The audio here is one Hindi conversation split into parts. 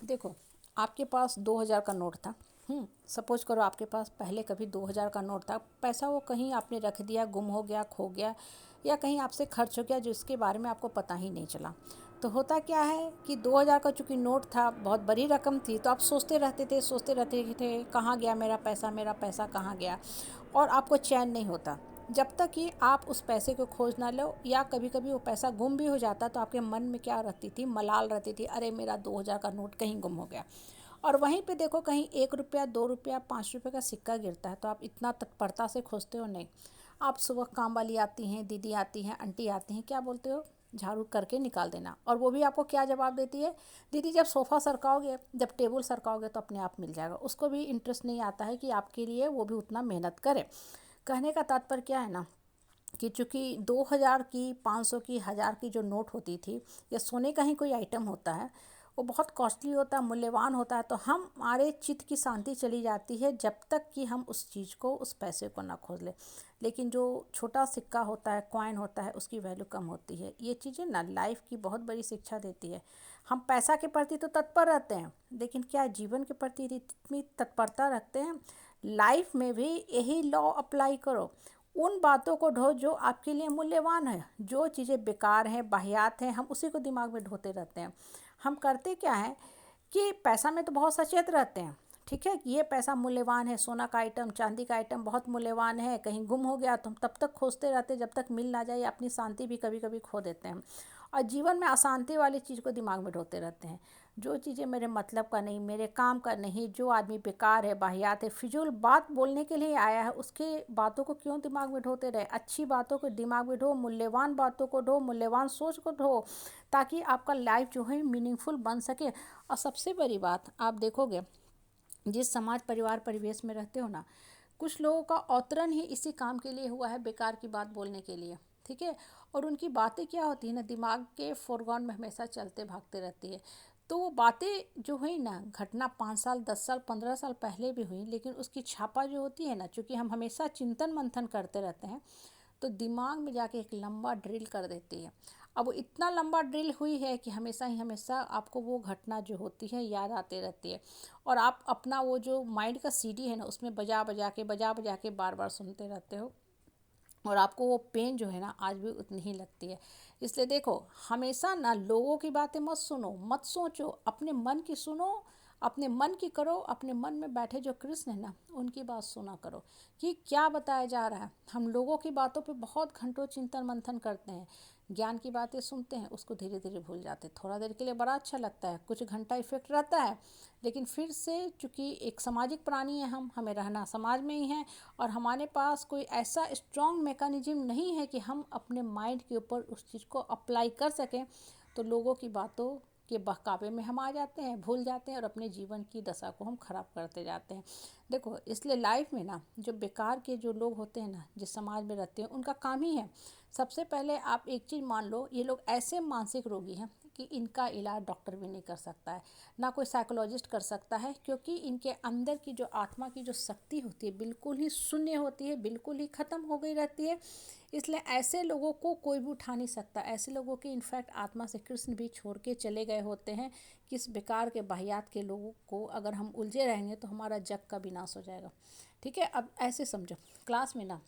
देखो, आपके पास 2000 का नोट था। सपोज करो आपके पास पहले कभी 2000 का नोट था, पैसा वो कहीं आपने रख दिया, गुम हो गया, खो गया, या कहीं आपसे खर्च हो गया जिसके बारे में आपको पता ही नहीं चला। तो होता क्या है कि 2000 का चूँकि नोट था, बहुत बड़ी रकम थी, तो आप सोचते रहते थे कहाँ गया मेरा पैसा कहाँ गया, और आपको चैन नहीं होता जब तक कि आप उस पैसे को खोज ना लो, या कभी कभी वो पैसा गुम भी हो जाता तो आपके मन में क्या रहती थी, मलाल रहती थी, अरे मेरा 2000 का नोट कहीं गुम हो गया। और वहीं पे देखो कहीं 1 रुपया, 2 रुपया, 5 रुपये का सिक्का गिरता है तो आप इतना तत्परता से खोजते हो नहीं। आप सुबह काम वाली आती हैं, दीदी आती हैं, आंटी आती हैं, क्या बोलते हो, झाड़ू करके निकाल देना। और वो भी आपको क्या जवाब देती है, दीदी जब सोफ़ा सरकाओगे, जब टेबल सरकाओगे तो अपने आप मिल जाएगा। उसको भी इंटरेस्ट नहीं आता है कि आपके लिए वो भी उतना मेहनत करे। कहने का तात्पर्य क्या है ना, कि चूँकि 2000 की, 500 की, 1000 की जो नोट होती थी, या सोने का ही कोई आइटम होता है, वो बहुत कॉस्टली होता है, मूल्यवान होता है, तो हमारे चित्त की शांति चली जाती है जब तक कि हम उस चीज़ को, उस पैसे को ना खोज लें। लेकिन जो छोटा सिक्का होता है, कॉइन होता है, उसकी वैल्यू कम होती है। ये चीज़ें ना लाइफ की बहुत बड़ी शिक्षा देती है। हम पैसा के प्रति तो तत्पर रहते हैं, लेकिन क्या जीवन के प्रति इतनी तत्परता रखते हैं? लाइफ में भी यही लॉ अप्लाई करो। उन बातों को ढो जो आपके लिए मूल्यवान है। जो चीज़ें बेकार हैं, वाहियात हैं, हम उसी को दिमाग में ढोते रहते हैं। हम करते क्या है कि पैसा में तो बहुत सचेत रहते हैं, ठीक है, कि ये पैसा मूल्यवान है, सोना का आइटम, चांदी का आइटम बहुत मूल्यवान है, कहीं गुम हो गया तो हम तब तक खोजते रहते जब तक मिल ना जाए। अपनी शांति भी कभी कभी खो देते हैं, और जीवन में अशांति वाली चीज़ को दिमाग में ढोते रहते हैं। जो चीज़ें मेरे मतलब का नहीं, मेरे काम का नहीं, जो आदमी बेकार है, वाहियात है, फिजूल बात बोलने के लिए आया है, उसके बातों को क्यों दिमाग में ढोते रहे? अच्छी बातों को दिमाग में ढो, मूल्यवान बातों को ढो, मूल्यवान सोच को ढो, ताकि आपका लाइफ जो है मीनिंगफुल बन सके। और सबसे बड़ी बात आप देखोगे, जिस समाज, परिवार, परिवेश में रहते हो ना, कुछ लोगों का अवतरण ही इसी काम के लिए हुआ है, बेकार की बात बोलने के लिए, ठीक है। और उनकी बातें क्या होती है ना, दिमाग के फोरग्राउंड में हमेशा चलते भागते रहती है। तो वो बातें जो हुई ना, घटना 5 साल, 10 साल, 15 साल पहले भी हुई, लेकिन उसकी छापा जो होती है ना, चूँकि हम हमेशा चिंतन मंथन करते रहते हैं, तो दिमाग में जाके एक लंबा ड्रिल कर देती है। अब वो इतना लंबा ड्रिल हुई है कि हमेशा ही हमेशा आपको वो घटना जो होती है याद आती रहती है। और आप अपना वो जो माइंड का सीडी है ना, उसमें बजा बजा के बार बार सुनते रहते हो, और आपको वो पेन जो है ना आज भी उतनी ही लगती है। इसलिए देखो, हमेशा ना लोगों की बातें मत सुनो, मत सोचो, अपने मन की सुनो, अपने मन की करो। अपने मन में बैठे जो कृष्ण है ना, उनकी बात सुना करो कि क्या बताया जा रहा है। हम लोगों की बातों पे बहुत घंटों चिंतन मंथन करते हैं, ज्ञान की बातें सुनते हैं, उसको धीरे धीरे भूल जाते हैं। थोड़ा देर के लिए बड़ा अच्छा लगता है, कुछ घंटा इफेक्ट रहता है, लेकिन फिर से, चूँकि एक सामाजिक प्राणी है हम, हमें रहना समाज में ही है, और हमारे पास कोई ऐसा स्ट्रॉन्ग मैकेनिज्म नहीं है कि हम अपने माइंड के ऊपर उस चीज़ को अप्लाई कर सकें। तो लोगों की बातों के बहकावे में हम आ जाते हैं, भूल जाते हैं, और अपने जीवन की दशा को हम खराब करते जाते हैं। देखो, इसलिए लाइफ में ना, जो बेकार के जो लोग होते हैं ना, जिस समाज में रहते हैं, उनका काम ही है, सबसे पहले आप एक चीज़ मान लो, ये लोग ऐसे मानसिक रोगी हैं कि इनका इलाज डॉक्टर भी नहीं कर सकता है, ना कोई साइकोलॉजिस्ट कर सकता है, क्योंकि इनके अंदर की जो आत्मा की जो शक्ति होती है बिल्कुल ही शून्य होती है, बिल्कुल ही ख़त्म हो गई रहती है। इसलिए ऐसे लोगों को कोई भी उठा नहीं सकता। ऐसे लोगों की इनफैक्ट आत्मा से कृष्ण भी छोड़ के चले गए होते हैं, कि इस बेकार के वाहियात के लोगों को अगर हम उलझे रहेंगे तो हमारा जग का विनाश हो जाएगा, ठीक है। अब ऐसे समझो, क्लास में ना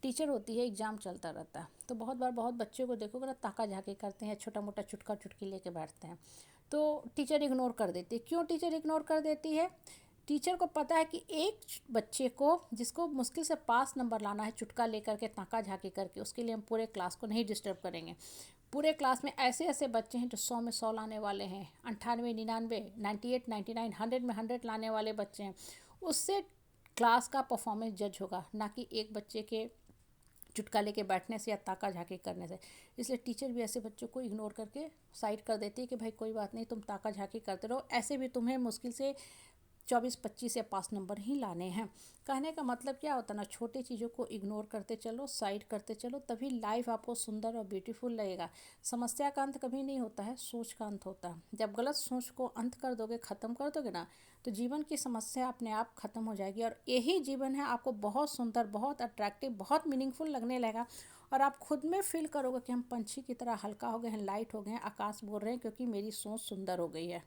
टीचर होती है, एग्ज़ाम चलता रहता है, तो बहुत बार बहुत बच्चों को देखोगे ना, ताका झाकी करते हैं, छोटा मोटा चुटका चुटकी लेके बैठते हैं, तो टीचर इग्नोर कर देती है। क्यों टीचर इग्नोर कर देती है? टीचर को पता है कि एक बच्चे को, जिसको मुश्किल से पास नंबर लाना है, चुटका लेकर के, ताका झाकी करके, उसके लिए हम पूरे क्लास को नहीं डिस्टर्ब करेंगे। पूरे क्लास में ऐसे ऐसे बच्चे हैं जो 100 में 100 लाने वाले हैं, 98, 99, 98, 99, 100 में 100 लाने वाले बच्चे हैं। उससे क्लास का परफॉर्मेंस जज होगा, ना कि एक बच्चे के चुटका लेके बैठने से या ताका झाकी करने से। इसलिए टीचर भी ऐसे बच्चों को इग्नोर करके साइड कर देती है कि भाई कोई बात नहीं, तुम ताका झाकी करते रहो, ऐसे भी तुम्हें मुश्किल से 24-25 या पास नंबर ही लाने हैं। कहने का मतलब क्या होता है ना, छोटी चीज़ों को इग्नोर करते चलो, साइड करते चलो, तभी लाइफ आपको सुंदर और ब्यूटीफुल लगेगा। समस्या का अंत कभी नहीं होता है, सोच का अंत होता है। जब गलत सोच को अंत कर दोगे, ख़त्म कर दोगे ना, तो जीवन की समस्या अपने आप ख़त्म हो जाएगी, और यही जीवन है आपको बहुत सुंदर, बहुत अट्रैक्टिव, बहुत मीनिंगफुल लगने लगेगा। और आप खुद में फील करोगे कि हम पंछी की तरह हल्का हो गए हैं, लाइट हो गए हैं, आकाश बोल रहे हैं, क्योंकि मेरी सोच सुंदर हो गई है।